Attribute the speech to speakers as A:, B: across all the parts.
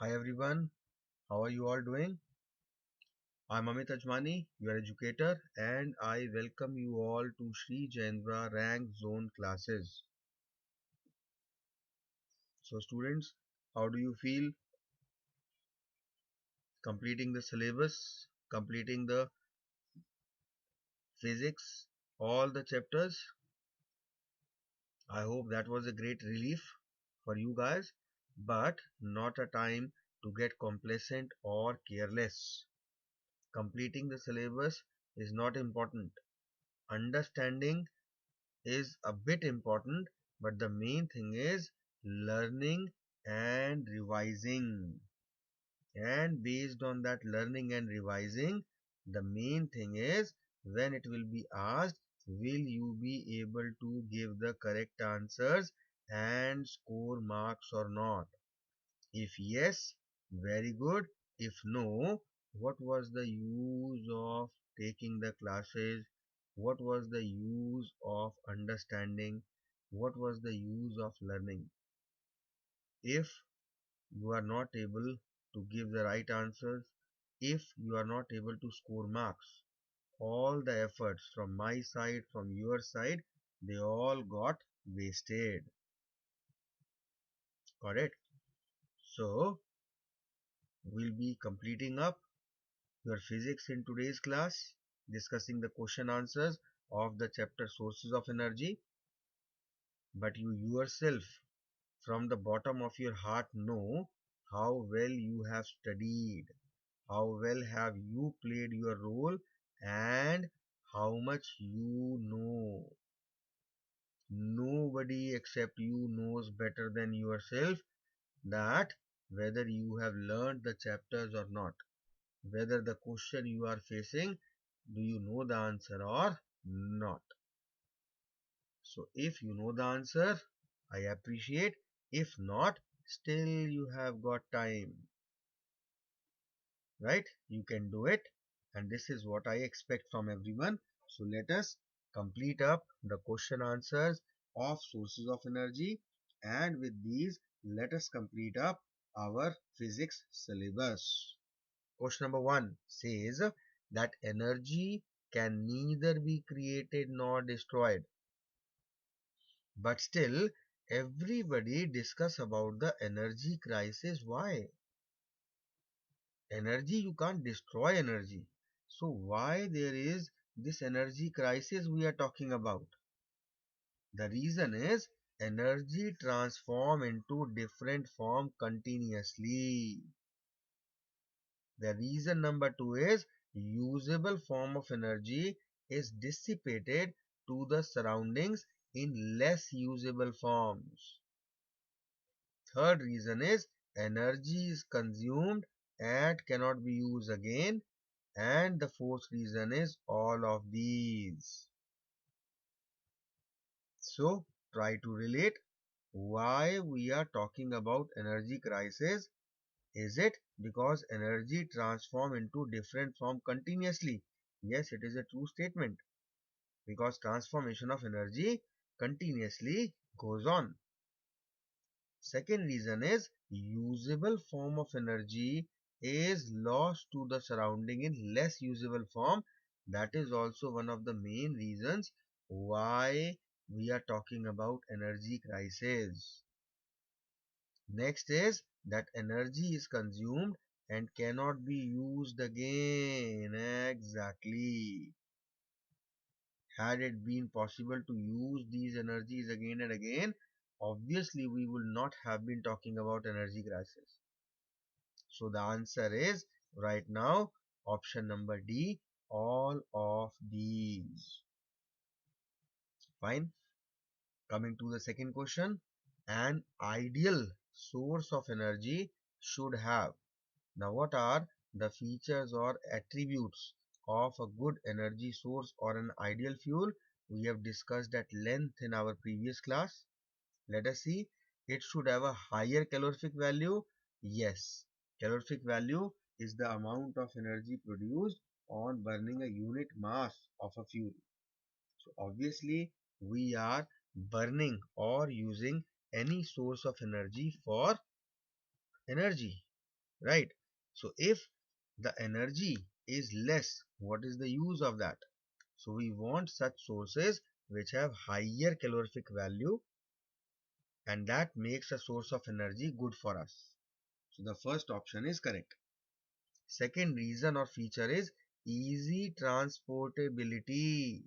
A: Hi everyone, how are you all doing? I'm Amit Ajmani, your educator, and I welcome you all to Sri Jayendra Rank Zone classes. So, students, how do you feel completing the syllabus, completing the physics, all the chapters? I hope that was a great relief for you guys, but not a time to get complacent or careless. Completing the syllabus is not important. Understanding is a bit important, but the main thing is learning and revising. And based on that learning and revising, the main thing is when it will be asked, will you be able to give the correct answers and score marks or not? If yes, very good. If no, what was the use of taking the classes? What was the use of understanding? What was the use of learning? If you are not able to give the right answers, if you are not able to score marks, all the efforts from my side, from your side, they all got wasted. Correct? So, we'll be completing up your physics in today's class, discussing the question answers of the chapter sources of energy. But you yourself, from the bottom of your heart, know how well you have studied, how well have you played your role, and how much you know. Nobody except you knows better than yourself that whether you have learned the chapters or not, whether the question you are facing, do you know the answer or not? So if you know the answer, I appreciate. If not, still you have got time, right? You can do it. And this is what I expect from everyone. So let us complete up the question answers of sources of energy. And with these, let us complete up our physics syllabus. Question number one says that energy can neither be created nor destroyed. But still, everybody discuss about the energy crisis. Why? Energy, you can't destroy energy. So why there is this energy crisis we are talking about? The reason is energy transform into different form continuously. The reason number two is usable form of energy is dissipated to the surroundings in less usable forms. Third reason is energy is consumed and cannot be used again. And the fourth reason is all of these. So try to relate why we are talking about energy crisis. Is it because energy transform into different form continuously? Yes, it is a true statement because transformation of energy continuously goes on. Second reason is usable form of energy is lost to the surrounding in less usable form. That is also one of the main reasons why we are talking about energy crisis. Next is that energy is consumed and cannot be used again. Exactly. Had it been possible to use these energies again and again, obviously we would not have been talking about energy crisis. So the answer is right now option number D, all of these. Fine. Coming to the second question, an ideal source of energy should have. Now what are the features or attributes of a good energy source or an ideal fuel? We have discussed at length in our previous class. Let us see. It should have a higher calorific value. Yes, calorific value is the amount of energy produced on burning a unit mass of a fuel. So obviously we are burning or using any source of energy for energy. right? So if the energy is less, what is the use of that? So we want such sources which have higher calorific value, and that makes a source of energy good for us. So the first option is correct. Second reason or feature is easy transportability.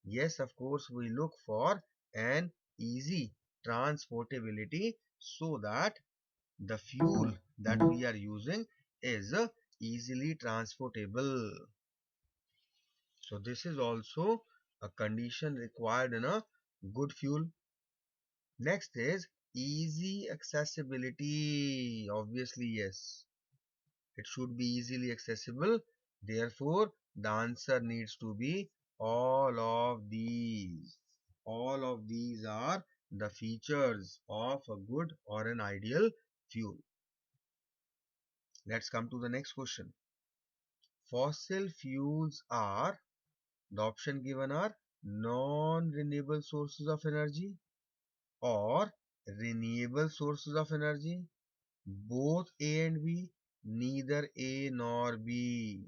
A: Yes, of course, we look for an easy transportability so that the fuel that we are using is easily transportable. So this is also a condition required in a good fuel. Next is easy accessibility. Obviously, yes. It should be easily accessible. Therefore, the answer needs to be all of these. All of these are the features of a good or an ideal fuel. Let's come to the next question. Fossil fuels are, the option given are non-renewable sources of energy or renewable sources of energy, both A and B, neither A nor B.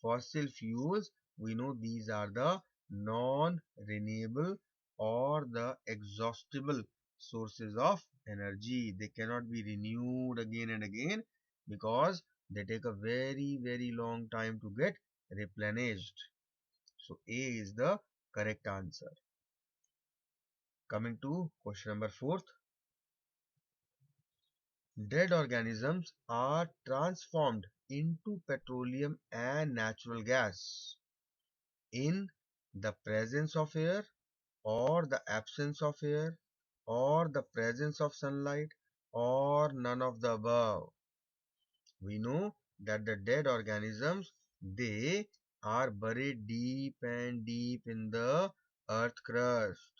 A: Fossil fuels, we know these are the non-renewable or the exhaustible sources of energy. They cannot be renewed again and again because they take a very long time to get replenished. So A is the correct answer. Coming to question number 4. Dead organisms are transformed into petroleum and natural gas in the presence of air or the absence of air or the presence of sunlight or none of the above. We know that the dead organisms, they are buried deep and deep in the earth crust,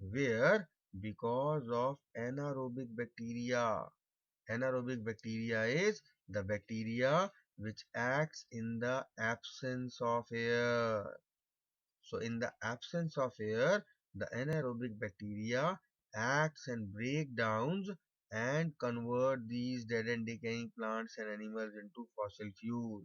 A: where because of anaerobic bacteria. Anaerobic bacteria is the bacteria which acts in the absence of air. So in the absence of air, the anaerobic bacteria acts and break down and convert these dead and decaying plants and animals into fossil fuels.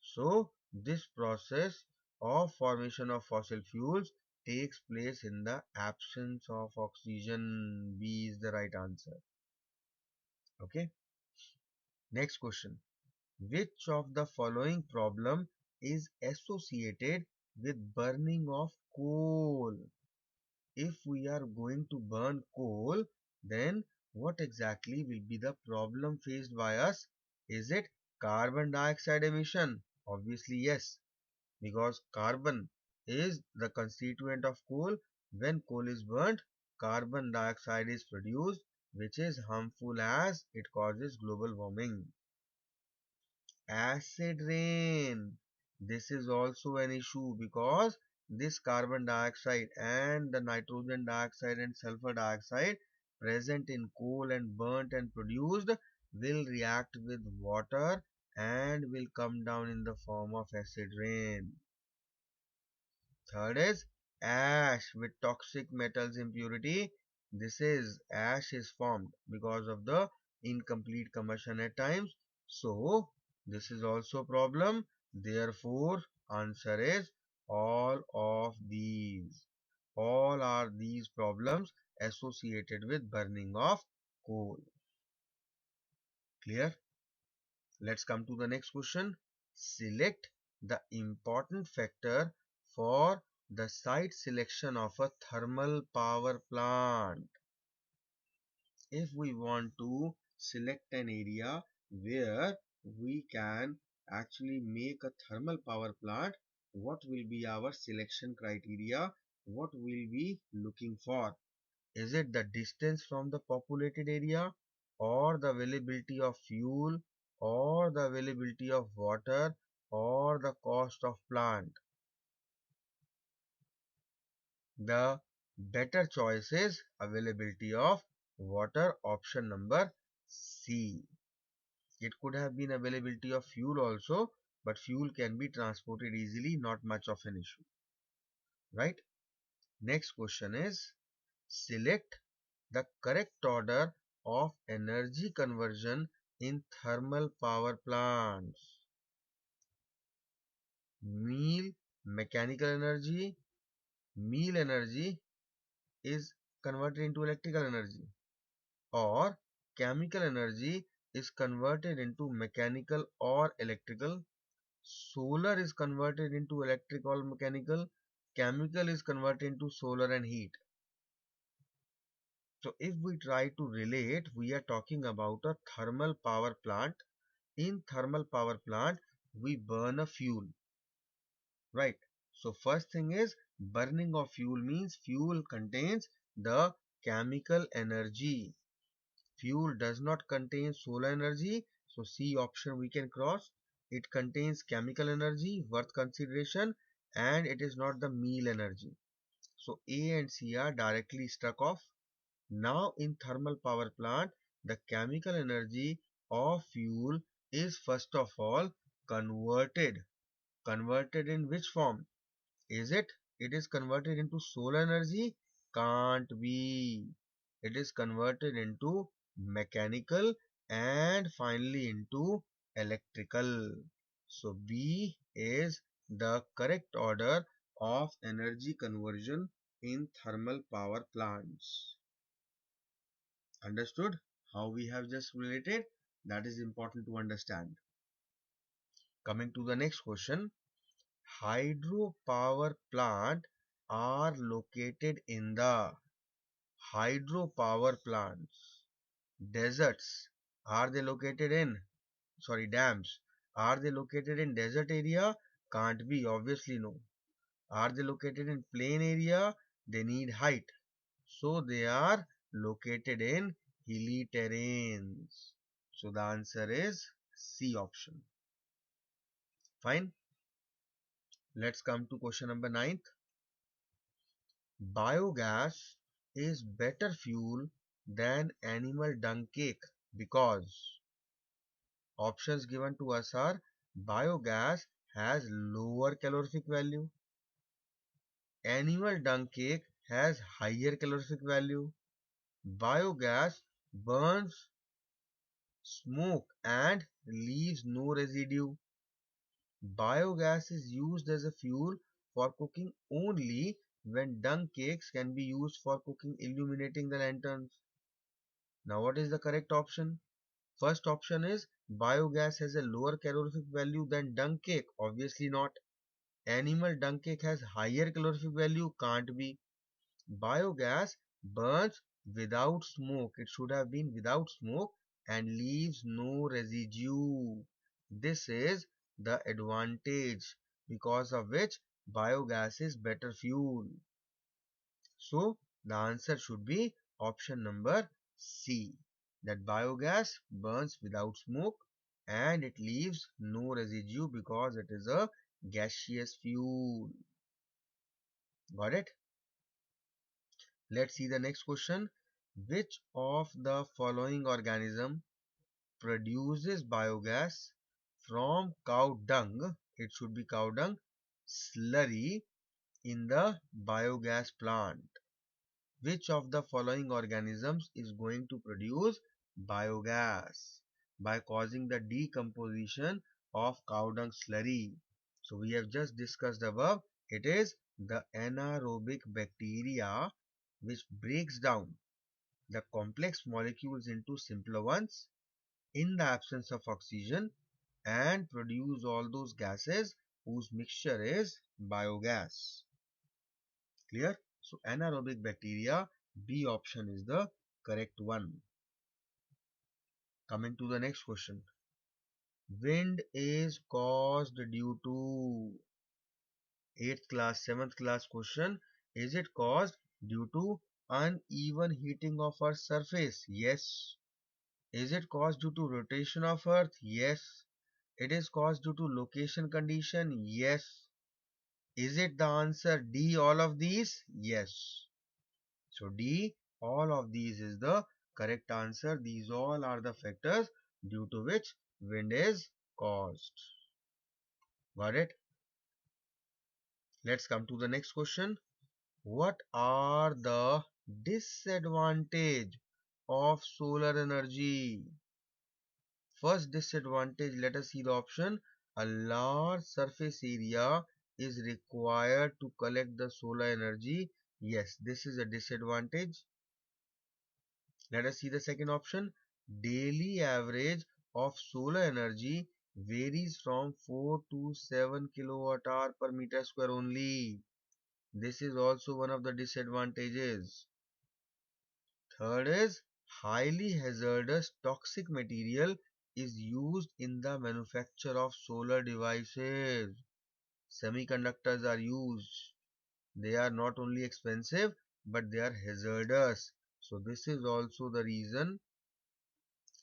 A: So this process of formation of fossil fuels takes place in the absence of oxygen. B is the right answer. Okay. Next question. Which of the following problem is associated with burning of coal? If we are going to burn coal, then what exactly will be the problem faced by us? Is it carbon dioxide emission? Obviously, yes, because carbon is the constituent of coal. When coal is burnt, carbon dioxide is produced, which is harmful as it causes global warming. Acid rain. This is also an issue because this carbon dioxide and the nitrogen dioxide and sulfur dioxide present in coal and burnt and produced will react with water and will come down in the form of acid rain. Third is ash with toxic metals impurity. This is ash is formed because of the incomplete combustion at times. So this is also a problem. Therefore, answer is all of these. All are these problems associated with burning of coal. Clear? Let's come to the next question. Select the important factor for the site selection of a thermal power plant. If we want to select an area where we can actually make a thermal power plant, what will be our selection criteria? What will we looking for? Is it the distance from the populated area, or the availability of fuel, or the availability of water, or the cost of plant? The better choice is availability of water, option number C. It could have been availability of fuel also, but fuel can be transported easily, not much of an issue, right? Next question is select the correct order of energy conversion in thermal power plants? Meal mechanical energy, meal energy is converted into electrical energy, or chemical energy is converted into mechanical or electrical. Solar is converted into electric or mechanical. Chemical is converted into solar and heat. So if we try to relate, we are talking about a thermal power plant. In thermal power plant, we burn a fuel, right? So first thing is, burning of fuel means fuel contains the chemical energy. Fuel does not contain solar energy, so C option we can cross. It contains chemical energy, worth consideration, and it is not the meal energy. So A and C are directly struck off. Now in thermal power plant, the chemical energy of fuel is first of all converted. Converted in which form? Is it? It is converted into solar energy? Can't be. It is converted into mechanical and finally into electrical. So B is the correct order of energy conversion in thermal power plants. Understood how we have just related? That is important to understand. Coming to the next question. Hydropower plant are located in the hydropower plants. Deserts. Are they located in, sorry, dams. Are they located in desert area? Can't be, obviously no. Are they located in plain area? They need height. So they are located in hilly terrains. So the answer is C option. Fine. Let's come to question number 9. Biogas is better fuel than animal dung cake because options given to us are: biogas has lower calorific value, animal dung cake has higher calorific value, biogas burns smoke and leaves no residue. Biogas is used as a fuel for cooking only when dung cakes can be used for cooking illuminating the lanterns. Now what is the correct option? First option is biogas has a lower calorific value than dung cake. Obviously not. Animal dung cake has higher calorific value. Can't be. Biogas burns without smoke. It should have been without smoke and leaves no residue. This is the advantage because of which biogas is better fuel. So the answer should be option number C, that biogas burns without smoke and it leaves no residue because it is a gaseous fuel. Got it? Let's see the next question. Which of the following organism produces biogas from cow dung? It should be cow dung slurry in the biogas plant. Which of the following organisms is going to produce biogas by causing the decomposition of cow dung slurry? So we have just discussed above. It is the anaerobic bacteria which breaks down the complex molecules into simpler ones in the absence of oxygen and produce all those gases whose mixture is biogas. Clear? So anaerobic bacteria, B option is the correct one. Coming to the next question. Wind is caused due to 8th class, 7th class question. Is it caused due to uneven heating of Earth's surface? Yes. Is it caused due to rotation of Earth? Yes. It is caused due to location condition? Yes. Is it the answer D, all of these? Yes. So D, all of these is the correct answer. These all are the factors due to which wind is caused. Got it? Let's come to the next question. What are the disadvantage of solar energy? first disadvantage, let us see the option. A large surface area is required to collect the solar energy. Yes, this is a disadvantage. Let us see the second option. Daily average of solar energy varies from 4 to 7 kilowatt hour per meter square only. This is also one of the disadvantages. Third is highly hazardous toxic material is used in the manufacture of solar devices. Semiconductors are used. They are not only expensive but they are hazardous. So this is also the reason.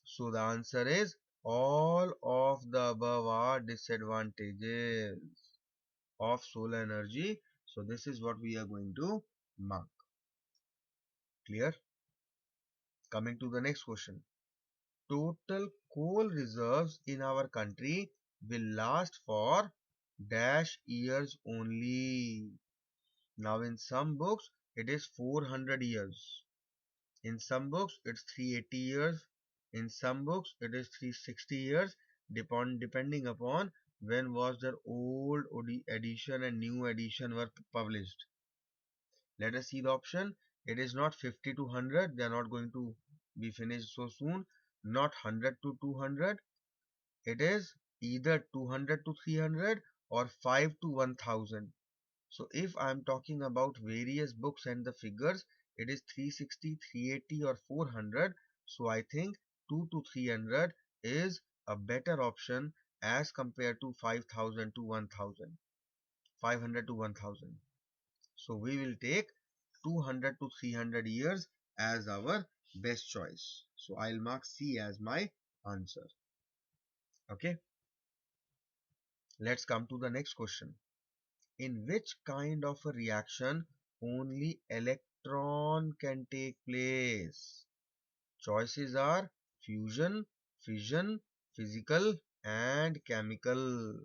A: So the answer is all of the above are disadvantages of solar energy. So this is what we are going to mark. Clear? Coming to the next question. Total coal reserves in our country will last for dash years only. Now in some books it is 400 years. In some books it's 380 years. In some books it is 360 years, depending upon when was their old edition and new edition were published. Let us see the option. It is not 50 to 100. They are not going to be finished so soon. Not 100 to 200. It is either 200 to 300 or 5 to 1000. So if I am talking about various books and the figures, it is 360, 380 or 400. So I think 2 to 300 is a better option as compared to 5000 to 1000. 500 to 1000. So we will take 200 to 300 years as our best choice. So I'll mark C as my answer. Okay. Let's come to the next question. In which kind of a reaction only electron can take place? Choices are fusion, fission, physical and chemical.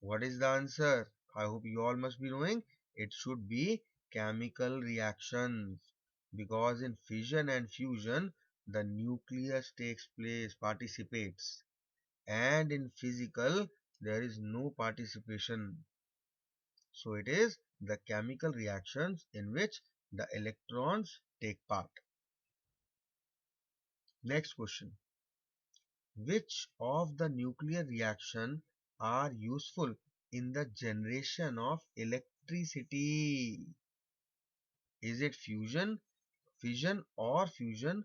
A: What is the answer? I hope you all must be knowing. It should be chemical reactions, because in fission and fusion the nucleus participates, and in physical there is no participation. So it is the chemical reactions in which the electrons take part. Next question. Which of the nuclear reaction are useful in the generation of electricity? Is it fusion, fission or fusion?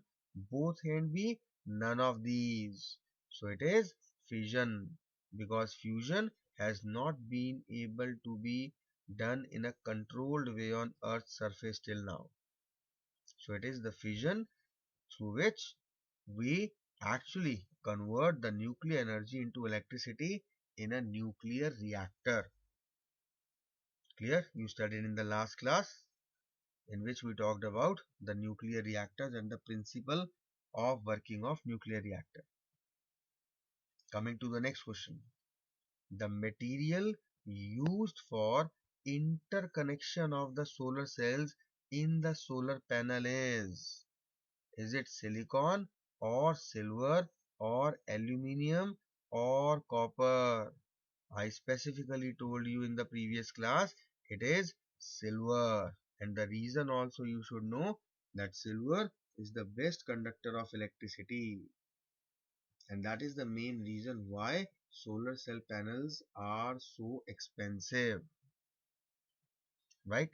A: Both can be none of these. So it is fission, because fusion has not been able to be done in a controlled way on Earth's surface till now. So it is the fission through which we actually convert the nuclear energy into electricity in a nuclear reactor. Clear? You studied in the last class, in which we talked about the nuclear reactors and the principle of working of nuclear reactor. Coming to the next question. The material used for interconnection of the solar cells in the solar panel is it silicon or silver or aluminium or copper? I specifically told you in the previous class it is silver, and the reason also you should know that silver is the best conductor of electricity, and that is the main reason why solar cell panels are so expensive, right?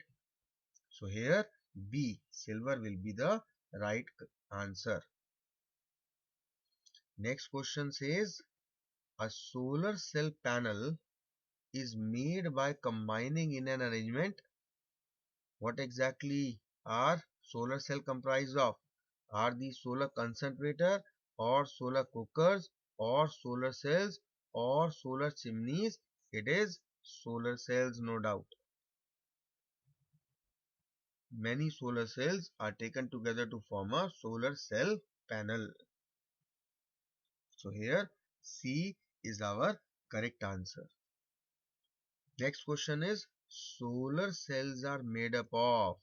A: So here B, silver will be the right answer. Next question says a solar cell panel is made by combining in an arrangement. What exactly are solar cell comprised of? Are these solar concentrator or solar cookers or solar cells or solar chimneys? It is solar cells, no doubt. Many solar cells are taken together to form a solar cell panel. So here C is our correct answer. Next question is solar cells are made up of.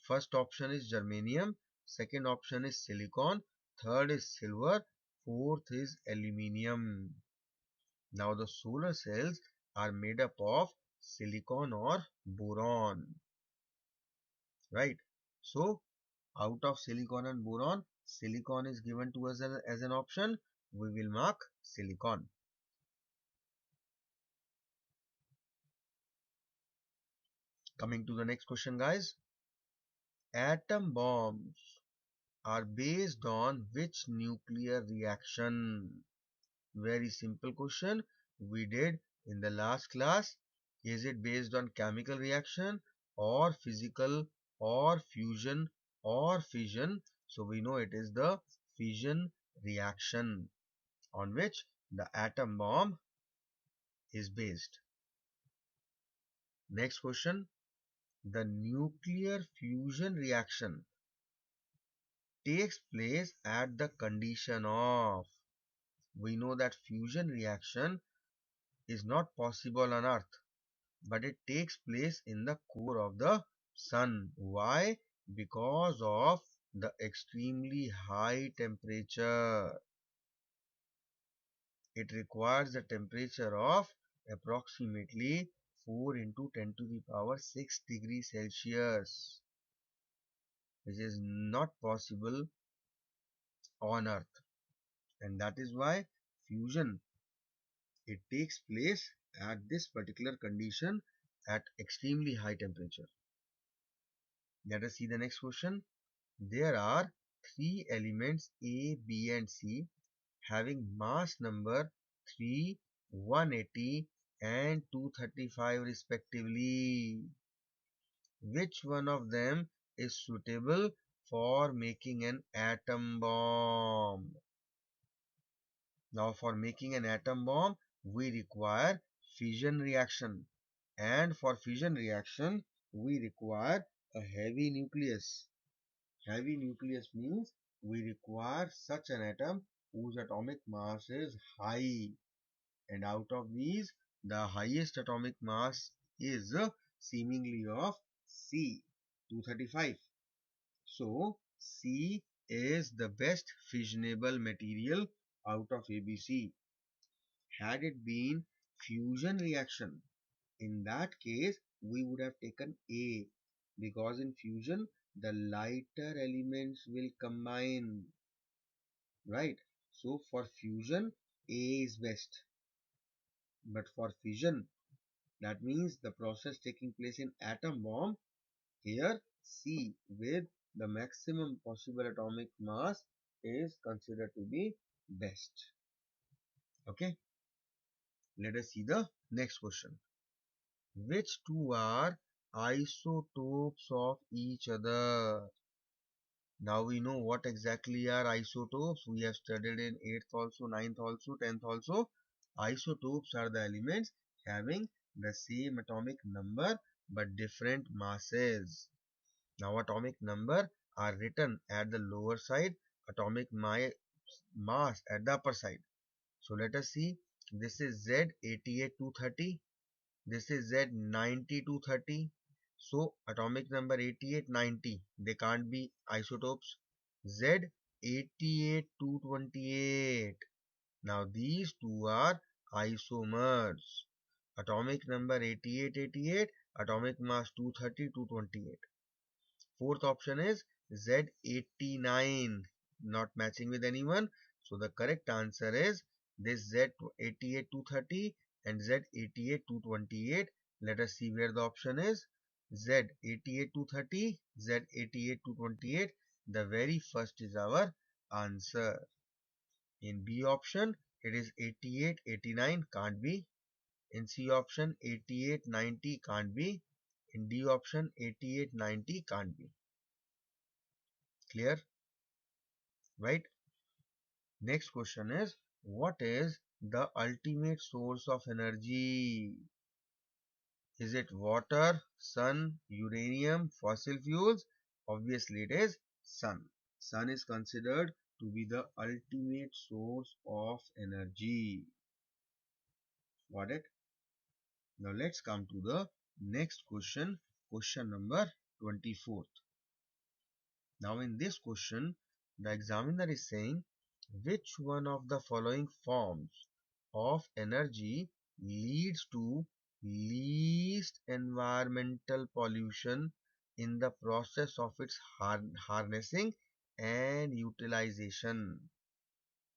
A: First option is germanium, second option is silicon, third is silver, fourth is aluminium. Now the solar cells are made up of silicon or boron, right? So out of silicon and boron, silicon is given to us as an option. We will mark silicon. Coming to the next question, guys. Atom bombs are based on which nuclear reaction? Very simple question. We did in the last class. Is it based on chemical reaction or physical or fusion or fission? So we know it is the fission reaction on which the atom bomb is based. Next question. The nuclear fusion reaction takes place at the condition of. We know that fusion reaction is not possible on Earth, but it takes place in the core of the sun. Why? Because of the extremely high temperature. It requires a temperature of approximately 4 into 10 to the power 6 degrees Celsius, which is not possible on Earth. And that is why fusion, it takes place at this particular condition at extremely high temperature. Let us see the next question. There are three elements A, B and C having mass number 3, 180 and 235 respectively. Which one of them is suitable for making an atom bomb? Now for making an atom bomb, we require fission reaction. And for fission reaction, we require a heavy nucleus. Heavy nucleus means we require such an atom whose atomic mass is high. And out of these, the highest atomic mass is seemingly of C, 235. So, C is the best fissionable material out of ABC. Had it been fusion reaction, in that case, we would have taken A, because in fusion, the lighter elements will combine, right? So for fusion, A is best. But for fission, that means the process taking place in atom bomb, here C with the maximum possible atomic mass is considered to be best. Okay, let us see the next question. Which two are isotopes of each other? Now we know what exactly are isotopes. We have studied in 8th also, 9th also, 10th also. Isotopes are the elements having the same atomic number but different masses. Now atomic number are written at the lower side, atomic mass at the upper side. So let us see. This is Z88230. This is Z9230. So atomic number 8890, they can't be isotopes. Z88228. Now these two are isomers. Atomic number 8888, atomic mass 230, 228. Fourth option is Z89, not matching with anyone. So the correct answer is this Z88230 and Z88228. Let us see where the option is. Z88230, Z88228. The very first is our answer. In B option, it is 8889, can't be. In C option, 8890 can't be. In D option, 8890 can't be. Clear? Right? Next question is, what is the ultimate source of energy? Is it water, sun, uranium, fossil fuels? Obviously it is sun. Sun is considered to be the ultimate source of energy. Got it? Now let's come to the next question, question number 24th. Now in this question, the examiner is saying, Which one of the following forms of energy leads to least environmental pollution in the process of its harnessing and utilization?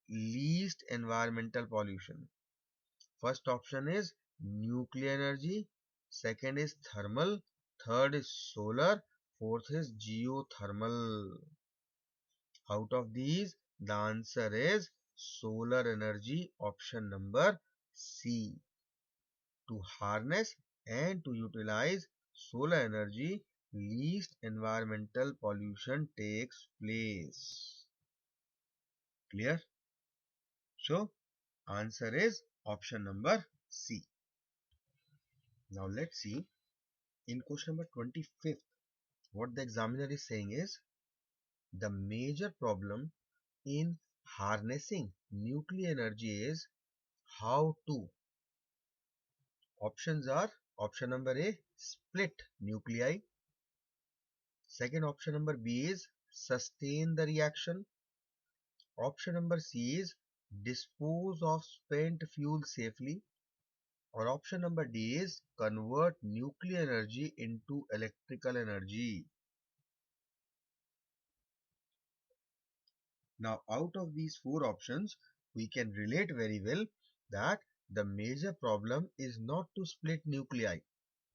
A: Least environmental pollution. First option is nuclear energy, second is thermal, third is solar, fourth is geothermal. Out of these, the answer is solar energy, option number C. To harness and to utilize solar energy, least environmental pollution takes place. Clear? So, answer is option number C. Now let's see in question number 25th, what the examiner is saying is the major problem in harnessing nuclear energy is how to. Options are option number A, split nuclei. Second option number B is sustain the reaction. Option number C is dispose of spent fuel safely. Or option number D is convert nuclear energy into electrical energy. Now, out of these four options, we can relate very well that the major problem is not to split nuclei,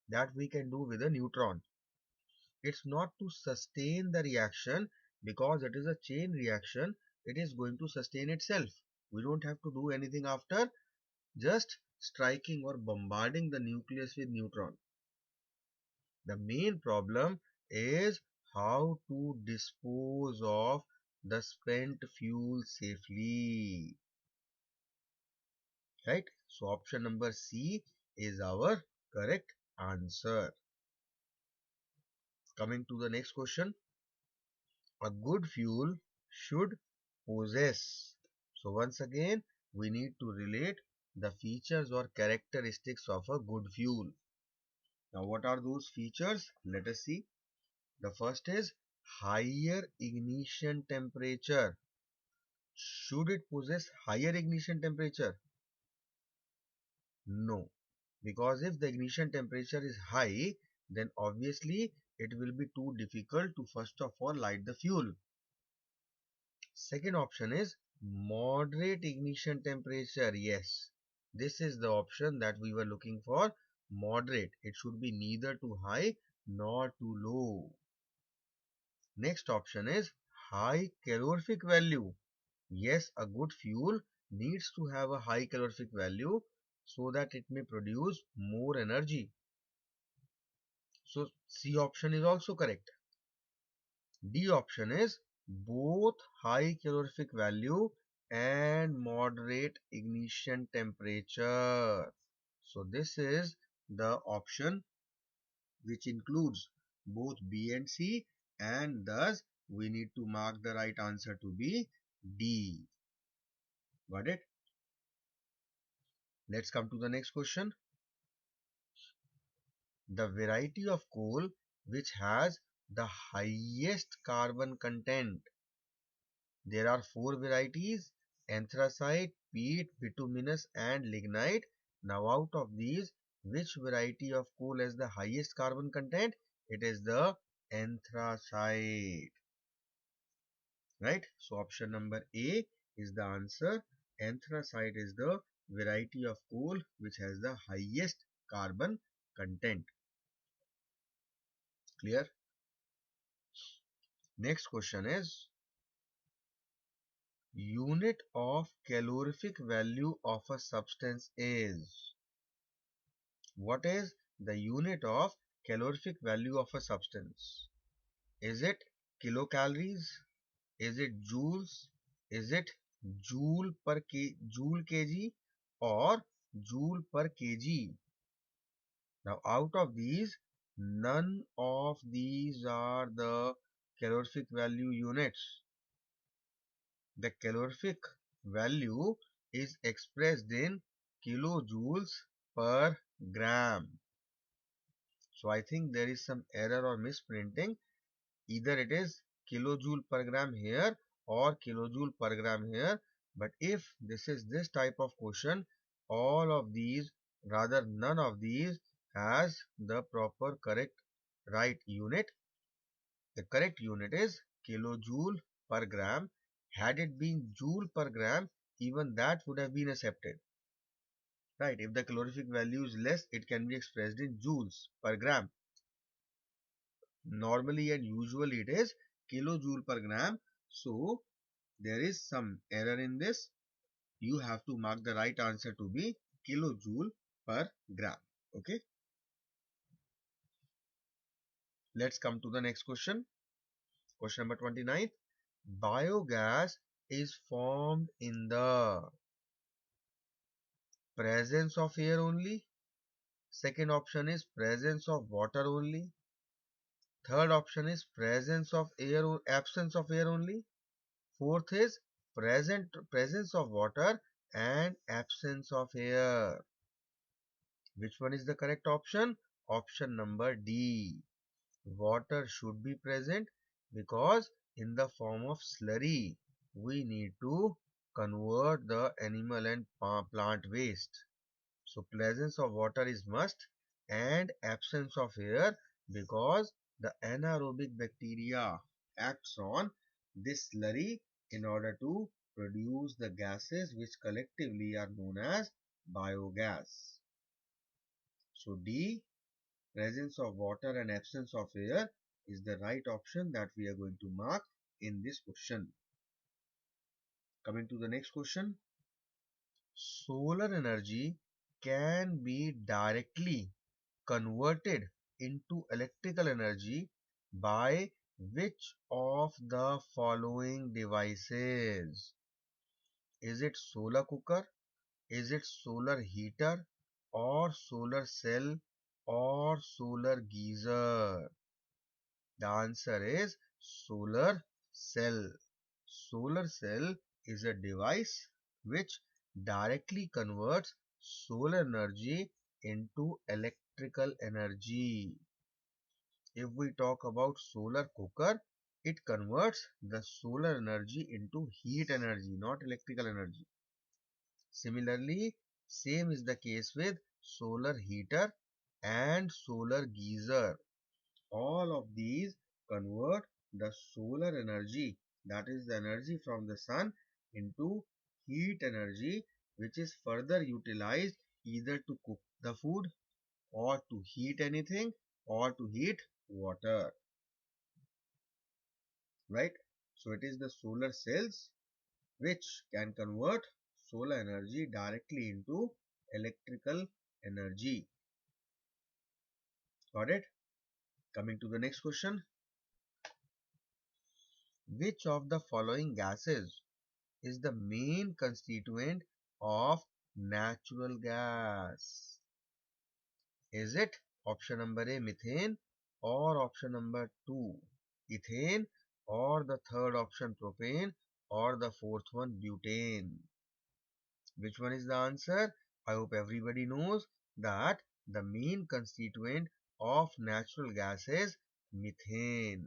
A: that we can do with a neutron. It's not to sustain the reaction because it is a chain reaction. It is going to sustain itself. We don't have to do anything after just striking or bombarding the nucleus with neutron. The main problem is how to dispose of the spent fuel safely. Right? So option number C is our correct answer. Coming to the next question. A good fuel should possess. So once again, we need to relate the features or characteristics of a good fuel. Now what are those features? Let us see. The first is higher ignition temperature. Should it possess higher ignition temperature? No. Because if the ignition temperature is high, then obviously it will be too difficult to first of all light the fuel. Second option is moderate ignition temperature. Yes, this is the option that we were looking for. Moderate. It should be neither too high nor too low. Next option is high calorific value. Yes, a good fuel needs to have a high calorific value so that it may produce more energy. So C option is also correct. D option is both high calorific value and moderate ignition temperature. So this is the option which includes both B and C, and thus we need to mark the right answer to be D. Got it? Let's come to the next question. The variety of coal which has the highest carbon content. There are four varieties: anthracite, peat, bituminous and lignite. Now out of these, which variety of coal has the highest carbon content? It is the anthracite. Right? So option number A is the answer. Anthracite is the variety of coal which has the highest carbon content. Clear? Next question is unit of calorific value of a substance is. What is the unit of calorific value of a substance? Is it kilocalories? Is it joules? Is it joule kg or joule per kg? Now out of these, none of these are the calorific value units. The calorific value is expressed in kilojoules per gram. So I think there is some error or misprinting. Either it is kilojoule per gram here or kilojoule per gram here. But if this is this type of question, all of these, rather none of these has the proper correct right unit. The correct unit is kilojoule per gram. Had it been joule per gram, even that would have been accepted. Right? If the calorific value is less, it can be expressed in joules per gram. Normally and usually it is kilojoule per gram. So there is some error in this. You have to mark the right answer to be kilojoule per gram. Okay. Let's come to the next question. Question number 29. Biogas is formed in the presence of air only. Second option is presence of water only. Third option is presence of air, absence of air only. Fourth is presence of water and absence of air. Which one is the correct option? Option number D. Water should be present because in the form of slurry we need to convert the animal and plant waste. So presence of water is must and absence of air because the anaerobic bacteria acts on this slurry in order to produce the gases which collectively are known as biogas. So D, presence of water and absence of air is the right option that we are going to mark in this question. Coming to the next question. Solar energy can be directly converted into electrical energy by which of the following devices? Is it solar cooker? Is it solar heater or solar cell or solar geyser? The answer is solar cell. Solar cell is a device which directly converts solar energy into electrical energy. If we talk about solar cooker, it converts the solar energy into heat energy, not electrical energy. Similarly, same is the case with solar heater and solar geyser. All of these convert the solar energy, that is the energy from the sun, into heat energy, which is further utilized either to cook the food or to heat anything or to heat water. Right? So it is the solar cells which can convert solar energy directly into electrical energy. Got it? Coming to the next question. Which of the following gases is the main constituent of natural gas? Is it option number A, methane, or option number 2, ethane, or the third option, propane, or the fourth one, butane? Which one is the answer? I hope everybody knows that the main constituent of natural gas is methane,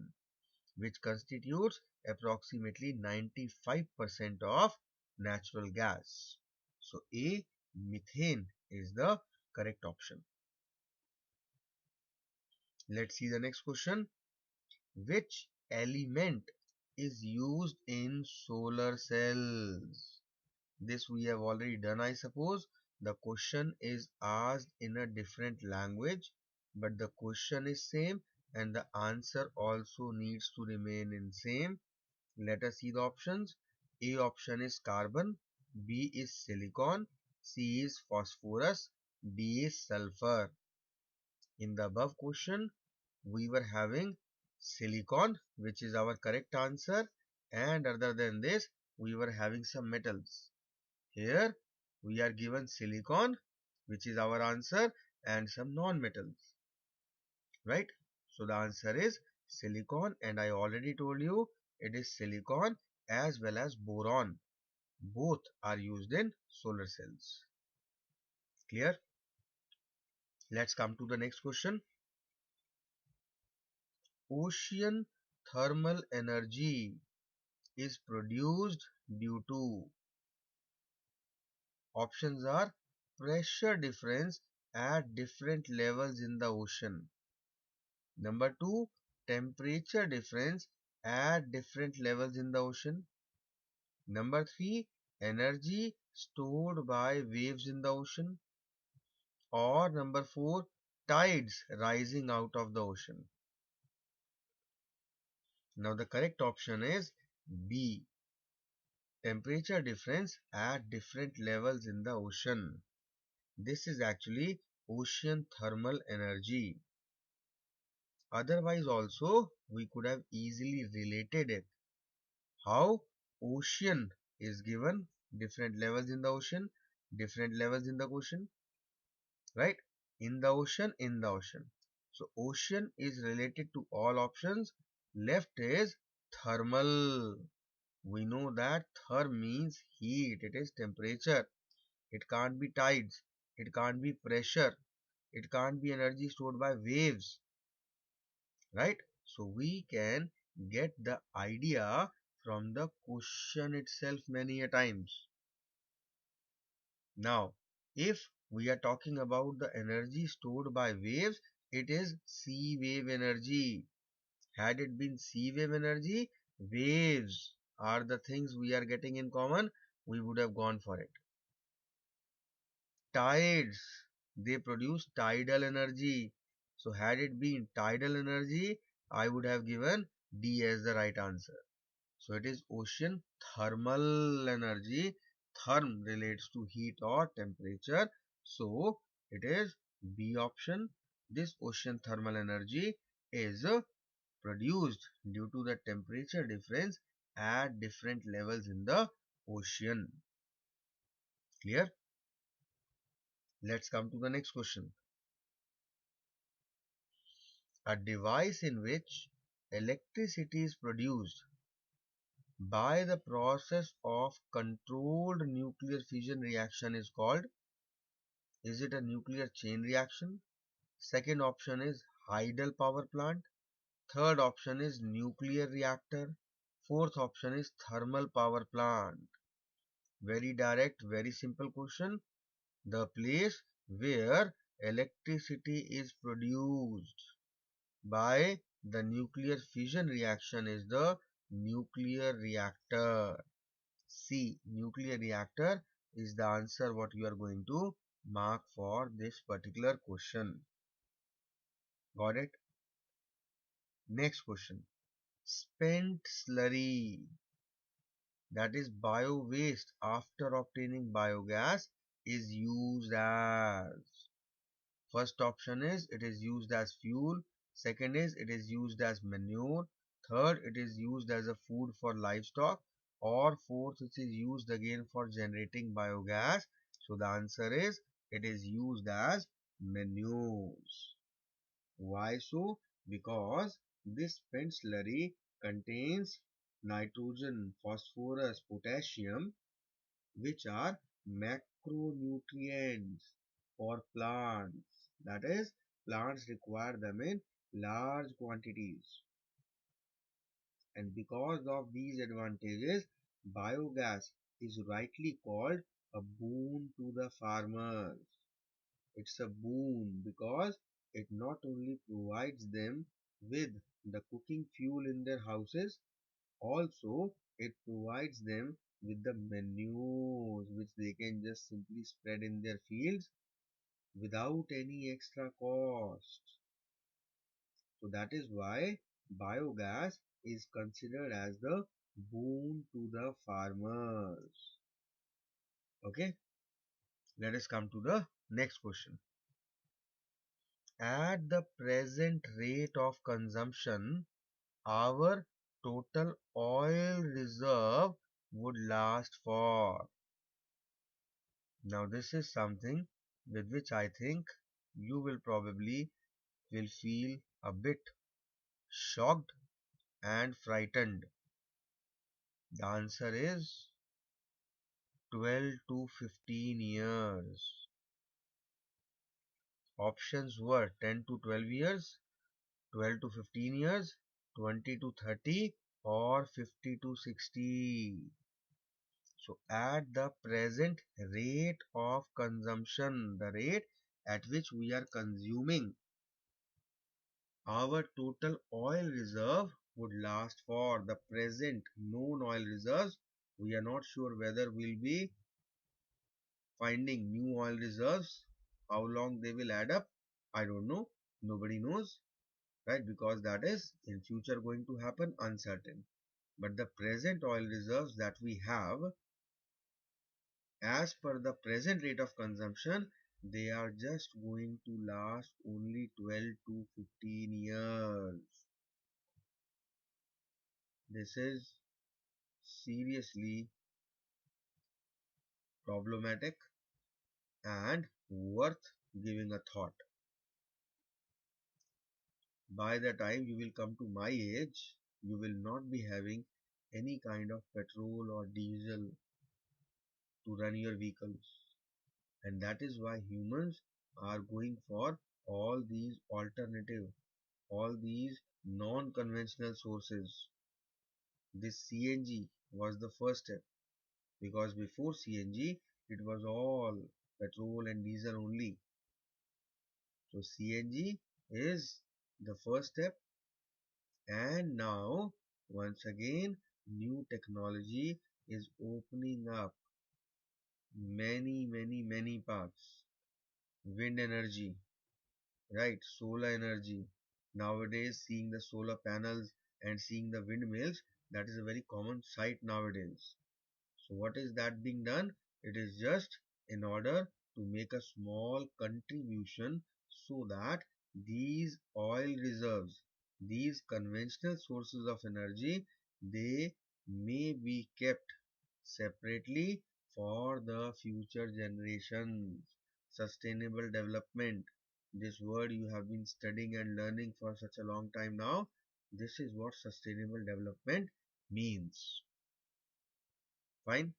A: which constitutes approximately 95% of natural gas. So A, methane is the correct option. Let's see the next question. Which element is used in solar cells? This we have already done, I suppose. The question is asked in a different language, but the question is same and the answer also needs to remain in same. Let us see the options. A option is carbon, B is silicon, C is phosphorus, D is sulfur. In the above question, we were having silicon, which is our correct answer, and other than this, we were having some metals. Here, we are given silicon, which is our answer, and some non-metals. Right? So the answer is silicon, and I already told you it is silicon as well as boron. Both are used in solar cells. Clear? Let's come to the next question. Ocean thermal energy is produced due to Options are pressure difference at different levels in the ocean. Number 2, temperature difference at different levels in the ocean. Number 3, energy stored by waves in the ocean. Or number 4, tides rising out of the ocean. Now the correct option is B, temperature difference at different levels in the ocean. This is actually ocean thermal energy. Otherwise also we could have easily related it. How? Ocean is given different levels in the ocean, different levels in the ocean, right? In the ocean, in the ocean. So ocean is related to all options. Left is thermal. We know that therm means heat. It is temperature. It can't be tides. It can't be pressure. It can't be energy stored by waves, right? So we can get the idea from the question itself many a times. Now, if we are talking about the energy stored by waves, it is sea wave energy. Had it been sea wave energy, waves are the things we are getting in common, we would have gone for it. Tides, they produce tidal energy. So had it been tidal energy, I would have given D as the right answer. So it is ocean thermal energy. Therm relates to heat or temperature. So it is B option. This ocean thermal energy is produced due to the temperature difference at different levels in the ocean. Clear? Let's come to the next question. A device in which electricity is produced by the process of controlled nuclear fission reaction is called? Is it a nuclear chain reaction? Second option is hydel power plant. Third option is nuclear reactor. Fourth option is thermal power plant. Very direct, very simple question. The place where electricity is produced by the nuclear fission reaction is the nuclear reactor. C. Nuclear reactor is the answer what you are going to mark for this particular question. Got it? Next question. Spent slurry, that is bio waste after obtaining biogas, is used as. First option is it is used as fuel. Second is it is used as manure. Third, it is used as a food for livestock. Or fourth, it is used again for generating biogas. So the answer is it is used as manures. Why so? Because this spent slurry contains nitrogen, phosphorus, potassium, which are macronutrients for plants. That is, plants require them in large quantities. And because of these advantages, biogas is rightly called a boon to the farmers. It's a boon because it not only provides them with the cooking fuel in their houses, also it provides them with the manures which they can just simply spread in their fields without any extra cost. So that is why biogas is considered as the boon to the farmers. Okay, let us come to the next question. At the present rate of consumption, our total oil reserve would last for. Now this is something with which I think you will probably will feel a bit shocked and frightened. The answer is 12 to 15 years. Options were 10 to 12 years, 12 to 15 years, 20 to 30 or 50 to 60. So at the present rate of consumption, the rate at which we are consuming, our total oil reserve would last for the present known oil reserves. We are not sure whether we'll be finding new oil reserves, how long they will add up. I don't know. Nobody knows, right? Because that is in future going to happen, uncertain. But the present oil reserves that we have, as per the present rate of consumption, they are just going to last only 12 to 15 years. This is seriously problematic and worth giving a thought. By the time you will come to my age, you will not be having any kind of petrol or diesel to run your vehicles. And that is why humans are going for all these alternative, all these non-conventional sources. This CNG was the first step, because before CNG it was all petrol and diesel only. So CNG is the first step, and now once again new technology is opening up many paths. Wind energy, right? Solar energy. Nowadays, seeing the solar panels and seeing the windmills, that is a very common sight nowadays. So what is that being done? It is just in order to make a small contribution so that these oil reserves, these conventional sources of energy, they may be kept separately for the future generations. Sustainable development. This word you have been studying and learning for such a long time now. This is what sustainable development means. Fine.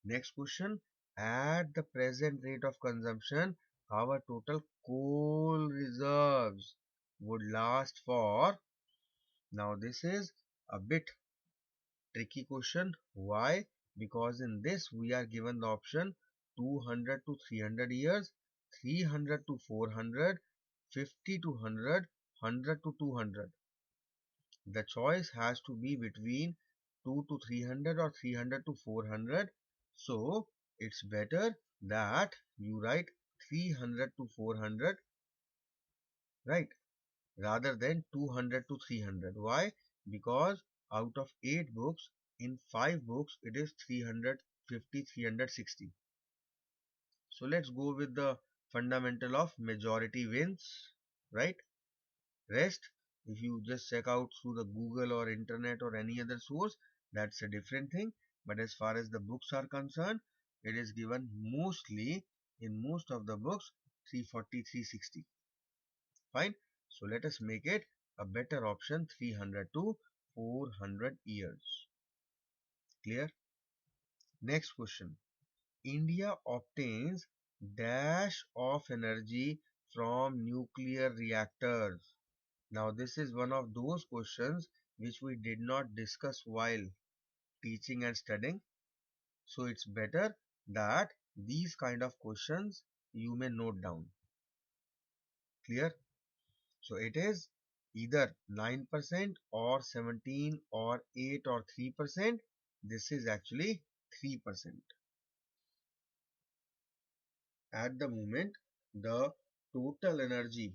A: Next question. At the present rate of consumption, our total coal reserves would last for. Now this is a bit tricky question. Why? Because in this we are given the option 200 to 300 years, 300 to 400, 50 to 100, 100 to 200. The choice has to be between 2 to 300 or 300 to 400. So it's better that you write 300 to 400, right, rather than 200 to 300. Why? Because out of 8 books, in 5 books it is 350, 360. So let's go with the fundamental of majority wins, right? Rest, if you just check out through the Google or internet or any other source, that's a different thing. But as far as the books are concerned, it is given mostly in most of the books 340, 360. Fine. So let us make it a better option, 300 to 400 years. Clear? Next question. India obtains dash of energy from nuclear reactors. Now this is one of those questions which we did not discuss while teaching and studying. So it's better that these kind of questions you may note down. Clear? So it is either 9% or 17 or 8 or 3%. This is actually 3%. At the moment, the total energy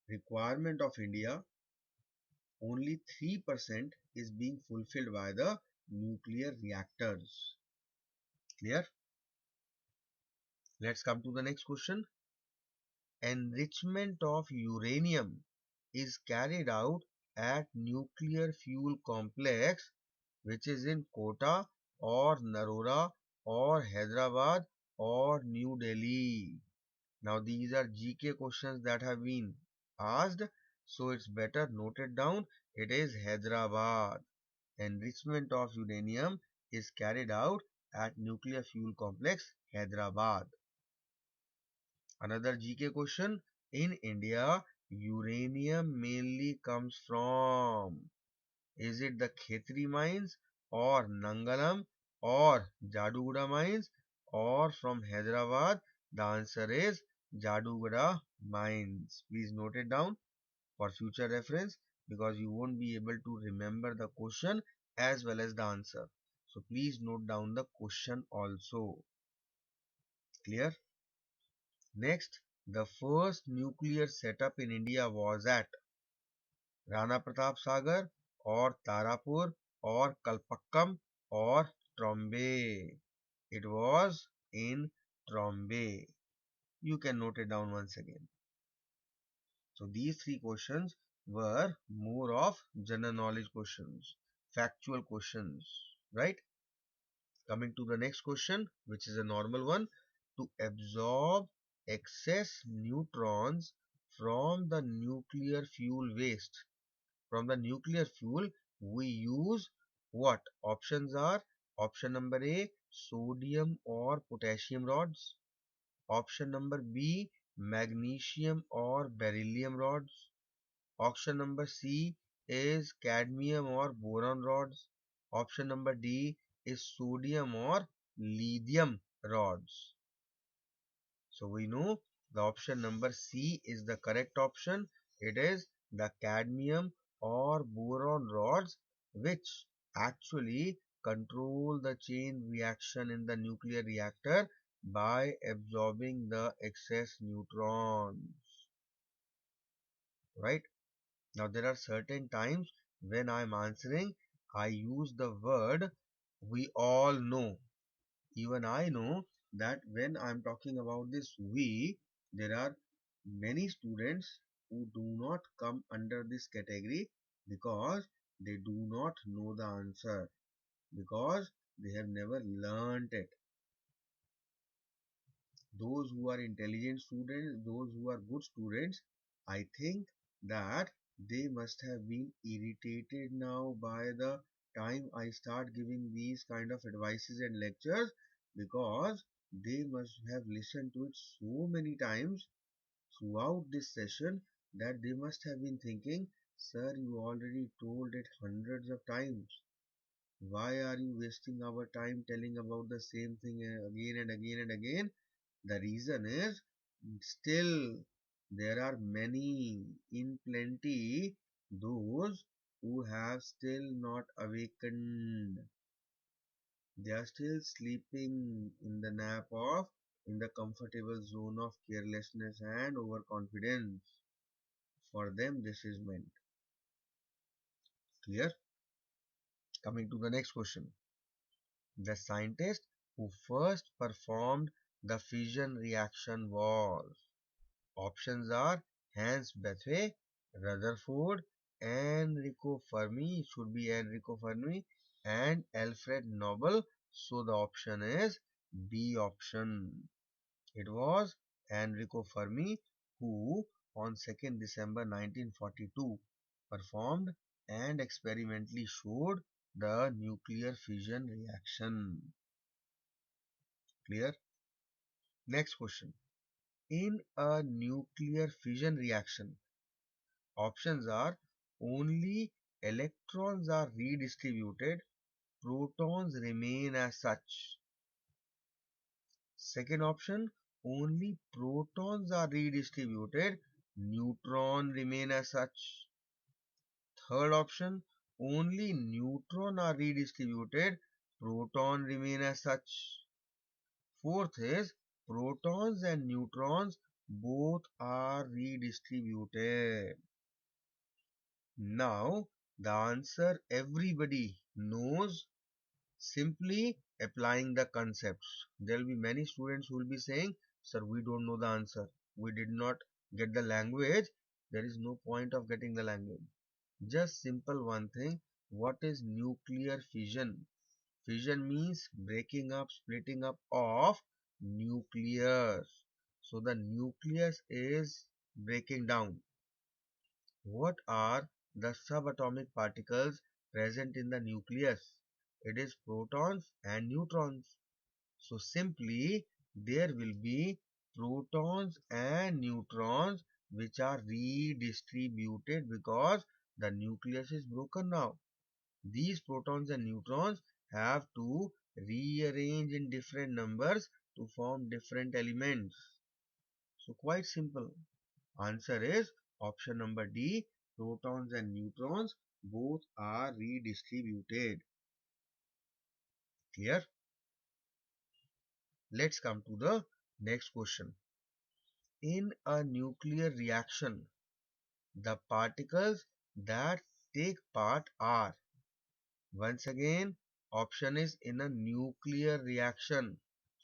A: requirement of India, only 3% is being fulfilled by the nuclear reactors. Clear? Let's come to the next question. Enrichment of uranium is carried out at nuclear fuel complex which is in Kota or Narora or Hyderabad or New Delhi. Now these are GK questions that have been asked, so it's better noted down. It is Hyderabad. Enrichment of uranium is carried out at nuclear fuel complex Hyderabad. Another GK question. In India, uranium mainly comes from, is it the Khetri mines or Nangalam or Jadugoda mines or from Hyderabad? The answer is Jadugoda mines. Please note it down for future reference because you won't be able to remember the question as well as the answer. So please note down the question also. Clear? Next, the first nuclear setup in India was at Rana Pratap Sagar or Tarapur or Kalpakkam or Trombay. It was in Trombay. You can note it down once again. So these three questions were more of general knowledge questions, factual questions, right? Coming to the next question, which is a normal one. To absorb excess neutrons from the nuclear fuel waste. From the nuclear fuel, we use what? Options are option number A, sodium or potassium rods. Option number B, magnesium or beryllium rods. Option number C is cadmium or boron rods. Option number D is sodium or lithium rods. So we know the option number C is the correct option. It is the cadmium or boron rods which actually control the chain reaction in the nuclear reactor by absorbing the excess neutrons. Right? Now there are certain times when I am answering, I use the word we all know. Even I know that when I am talking about this we, there are many students who do not come under this category because they do not know the answer, because they have never learnt it. Those who are intelligent students, those who are good students, I think that they must have been irritated now by the time I start giving these kind of advices and lectures, because they must have listened to it so many times throughout this session that they must have been thinking, sir, you already told it hundreds of times. Why are you wasting our time telling about the same thing again and again and again? The reason is still there are many in plenty those who have still not awakened. They are still sleeping in the nap of, in the comfortable zone of carelessness and overconfidence. For them, this is meant. Clear? Coming to the next question. The scientist who first performed the fission reaction was. Options are Hans Bethe, Rutherford, Enrico Fermi, it should be Enrico Fermi, and Alfred Nobel. So the option is B option. It was Enrico Fermi who on 2nd December 1942 performed and experimentally showed the nuclear fission reaction. Clear? Next question. In a nuclear fission reaction, options are only electrons are redistributed, protons remain as such. Second option, only protons are redistributed, neutron remain as such. Third option, only neutron are redistributed, proton remain as such. Fourth is protons and neutrons both are redistributed. Now the answer everybody knows, simply applying the concepts. There will be many students who will be saying, sir, we don't know the answer. We did not get the language. There is no point of getting the language. Just simple one thing. What is nuclear fission? Fission means breaking up, splitting up of nucleus. So the nucleus is breaking down. What are the subatomic particles present in the nucleus? It is protons and neutrons. So simply there will be protons and neutrons which are redistributed because the nucleus is broken now. These protons and neutrons have to rearrange in different numbers to form different elements. So quite simple. Answer is option number D. Protons and neutrons both are redistributed. Clear? Let's come to the next question. In a nuclear reaction, the particles that take part are, once again, option is in a nuclear reaction.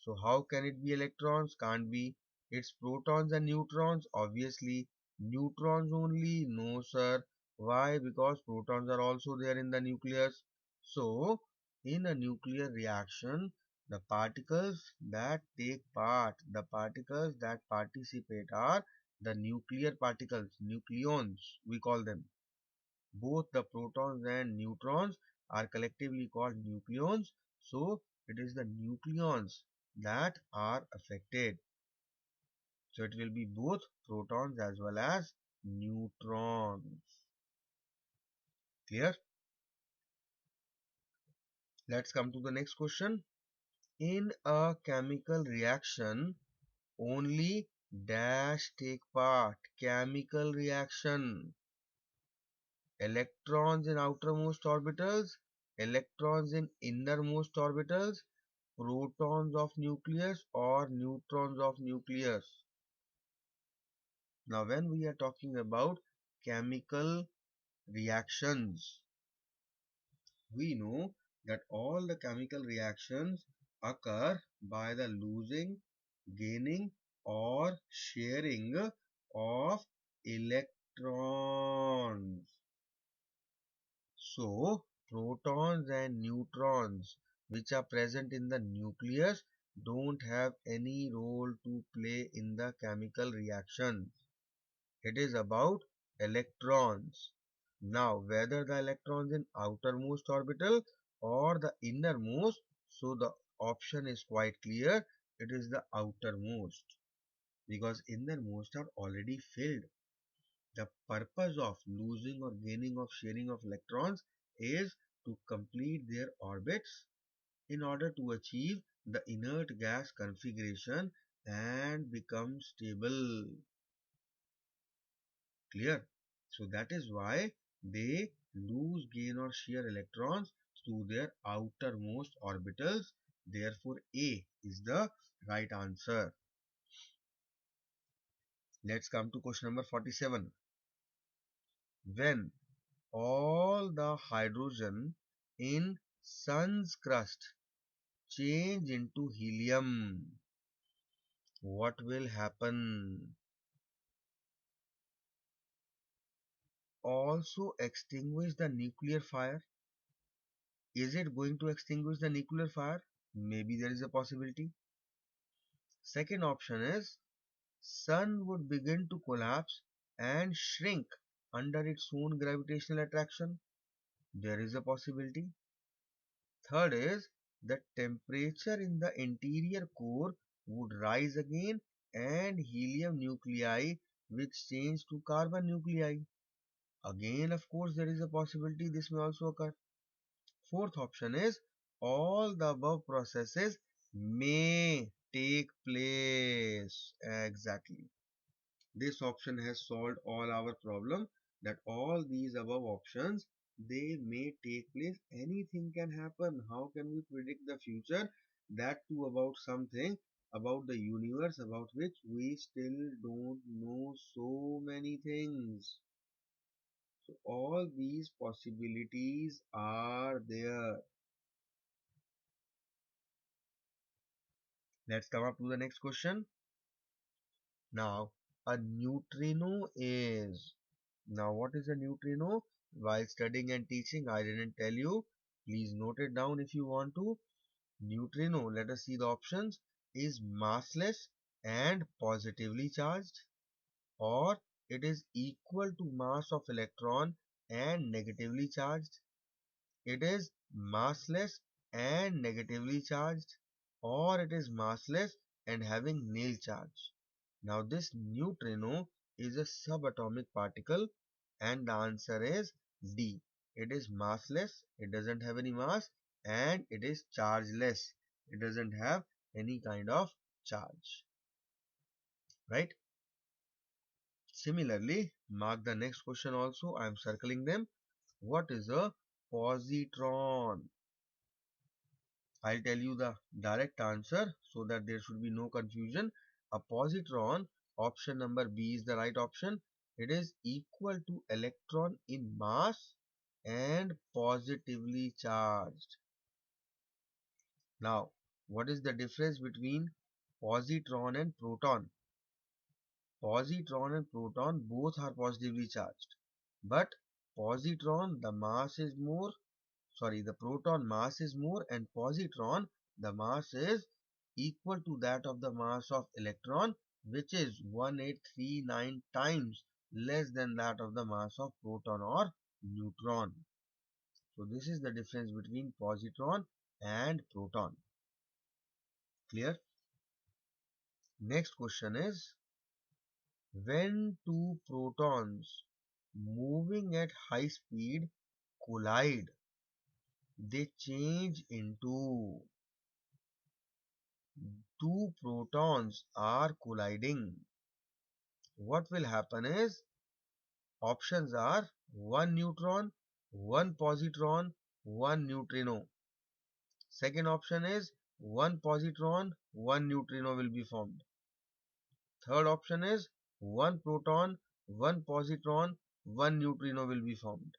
A: So how can it be electrons? Can't be. It's protons and neutrons. Obviously, neutrons only. No, sir. Why? Because protons are also there in the nucleus. So, in a nuclear reaction, the particles that take part, the particles that participate are the nuclear particles, nucleons, we call them. Both the protons and neutrons are collectively called nucleons. So it is the nucleons that are affected. So it will be both protons as well as neutrons. Clear? Let's come to the next question. In a chemical reaction, only dash take part. Chemical reaction. Electrons in outermost orbitals, electrons in innermost orbitals, protons of nucleus or neutrons of nucleus. Now when we are talking about chemical reactions, we know that all the chemical reactions occur by the losing, gaining or sharing of electrons. So, protons and neutrons which are present in the nucleus don't have any role to play in the chemical reactions. It is about electrons. Now, whether the electrons in outermost orbital or the innermost, so the option is quite clear. It is the outermost because innermost are already filled. The purpose of losing or gaining of sharing of electrons is to complete their orbits in order to achieve the inert gas configuration and become stable. Clear? So that is why they lose, gain or share electrons to their outermost orbitals. Therefore, A is the right answer. Let's come to question number 47. When all the hydrogen in sun's crust change into helium, what will happen? Also extinguish the nuclear fire. Is it going to extinguish the nuclear fire? Maybe there is a possibility. Second option is sun would begin to collapse and shrink under its own gravitational attraction. There is a possibility. Third is the temperature in the interior core would rise again and helium nuclei which change to carbon nuclei. Again, of course, there is a possibility this may also occur. Fourth option is all the above processes may take place. Exactly. This option has solved all our problem that all these above options they may take place. Anything can happen. How can we predict the future? That too about something about the universe about which we still don't know so many things. So all these possibilities are there. Let's come up to the next question. Now, a neutrino is. Now, what is a neutrino? While studying and teaching, I didn't tell you. Please note it down if you want to. Neutrino, let us see the options, is massless and positively charged, or it is equal to mass of electron and negatively charged. It is massless and negatively charged, or it is massless and having nil charge. Now this neutrino is a subatomic particle and the answer is D. It is massless, it doesn't have any mass and it is chargeless. It doesn't have any kind of charge, right? Similarly, mark the next question also. I am circling them. What is a positron? I'll tell you the direct answer so that there should be no confusion. A positron, option number B is the right option. It is equal to electron in mass and positively charged. Now, what is the difference between positron and proton? Positron and proton both are positively charged. But positron, the mass is more, the proton mass is more, and positron, the mass is equal to that of the mass of electron, which is 1839 times less than that of the mass of proton or neutron. So this is the difference between positron and proton. Clear? Next question is, when two protons moving at high speed collide, they change into, two protons are colliding. What will happen is, options are one neutron, one positron, one neutrino. Second option is one positron, one neutrino will be formed. Third option is one proton, one positron, one neutrino will be formed.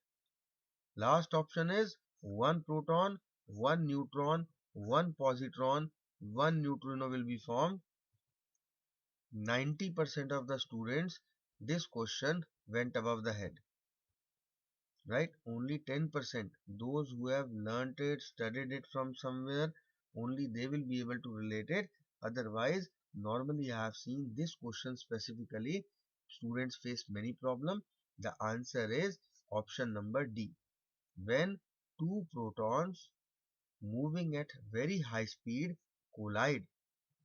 A: Last option is one proton, one neutron, one positron, one neutrino will be formed. 90% of the students, this question went above the head, right? Only 10%, those who have learnt it, studied it from somewhere, only they will be able to relate it. Otherwise, normally I have seen this question specifically, students face many problems. The answer is option number D. When two protons moving at very high speed collide,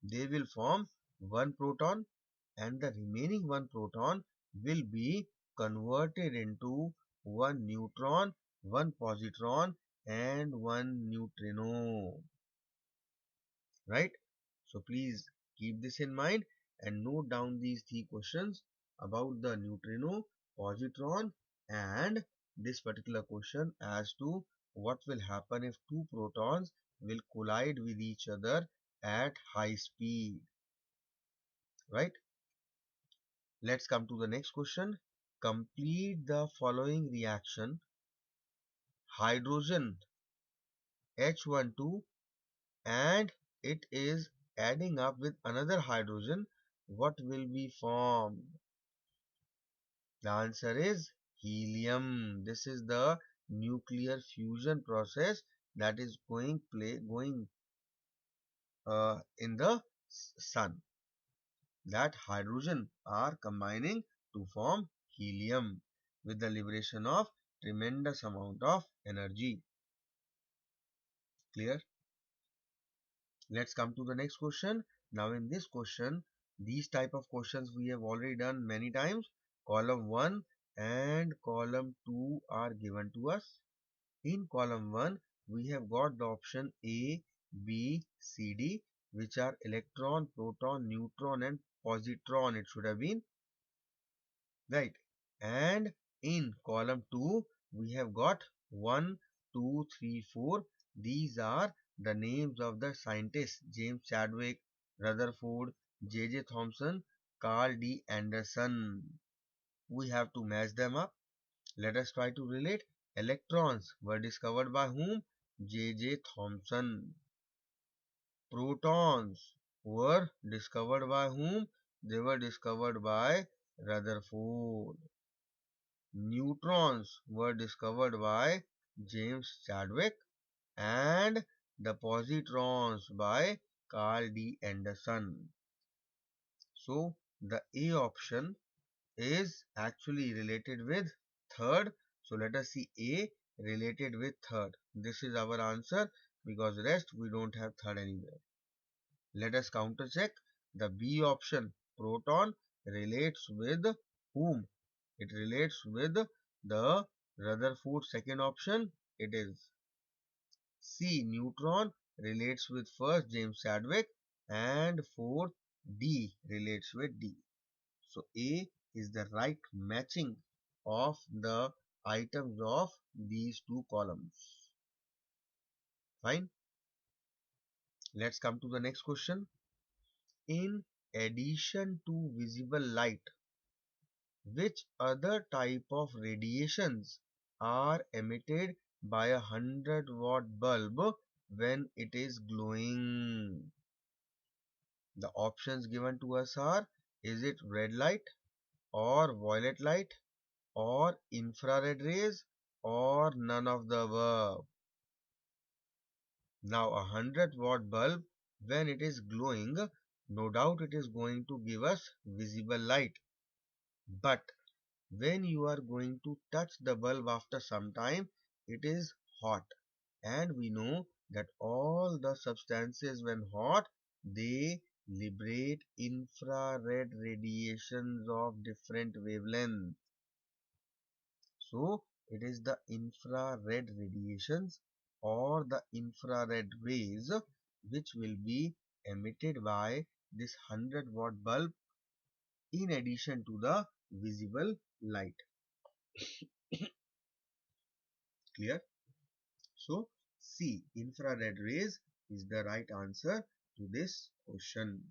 A: they will form one proton, and the remaining one proton will be converted into one neutron, one positron, and one neutrino. Right? So please keep this in mind and note down these three questions about the neutrino, positron, and this particular question as to what will happen if two protons will collide with each other at high speed. Right? Let's come to the next question. Complete the following reaction. Hydrogen H12 and it is adding up with another hydrogen. What will be formed? The answer is helium. This is the nuclear fusion process that is going in the sun. That hydrogen are combining to form helium with the liberation of tremendous amount of energy. Clear? Let's come to the next question. Now in this question, these type of questions we have already done many times. Column 1 and column 2 are given to us. In column 1, we have got the option A, B, C, D, which are electron, proton, neutron and positron. It should have been right. And in column 2, we have got 1, 2, 3, 4. These are the names of the scientists: James Chadwick, Rutherford, J.J. Thomson, Carl D. Anderson. We have to match them up. Let us try to relate. Electrons were discovered by whom? J.J. Thomson. Protons were discovered by whom? They were discovered by Rutherford. Neutrons were discovered by James Chadwick, and the positrons by Carl D. Anderson. So the A option is actually related with third. So let us see A related with third. This is our answer because rest we don't have third anywhere. Let us counter check. The B option, proton, relates with whom? It relates with the Rutherford second option. It is C. Neutron relates with first James Chadwick, and fourth D relates with D. So A is the right matching of the items of these two columns. Fine. Let's come to the next question. In addition to visible light, which other type of radiations are emitted by a 100-watt bulb when it is glowing? The options given to us are: is it red light, or violet light, or infrared rays, or none of the above? Now a 100-watt bulb, when it is glowing, no doubt it is going to give us visible light. But when you are going to touch the bulb after some time, it is hot. And we know that all the substances when hot, they liberate infrared radiations of different wavelengths. So it is the infrared radiations or the infrared rays which will be emitted by this 100-watt bulb in addition to the visible light. Clear? So C, infrared rays, is the right answer to this question.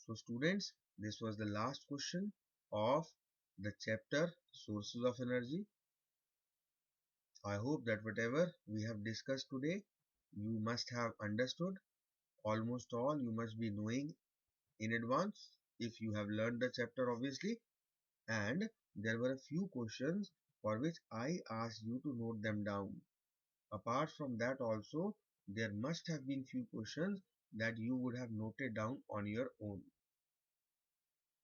A: So students, this was the last question of the chapter Sources of Energy. I hope that whatever we have discussed today, you must have understood. Almost all you must be knowing in advance if you have learned the chapter, obviously. And there were a few questions for which I asked you to note them down. Apart from that also, there must have been few questions that you would have noted down on your own.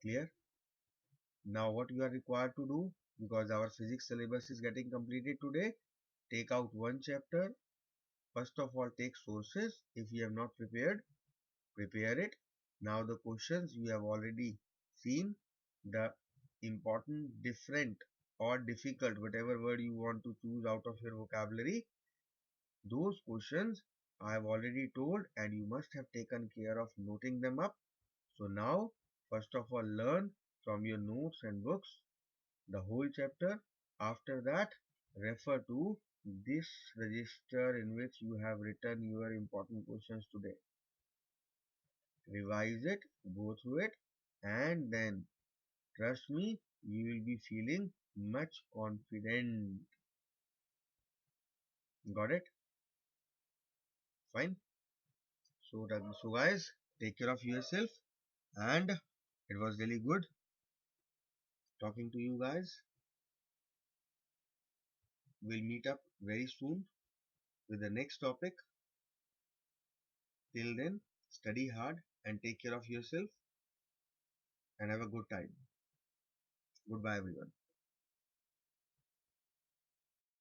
A: Clear? Now what you are required to do, because our physics syllabus is getting completed today, take out one chapter. First of all, take sources. If you have not prepared, prepare it. Now the questions you have already seen, the important, different or difficult, whatever word you want to choose out of your vocabulary, those questions I have already told, and you must have taken care of noting them up. So now, first of all, learn from your notes and books the whole chapter. After that, refer to this register in which you have written your important questions today. Revise it, go through it, and then trust me, you will be feeling much confident. Got it? Fine. So guys, take care of yourself, and it was really good talking to you guys. We'll meet up very soon with the next topic. Till then, study hard and take care of yourself and have a good time. Goodbye everyone.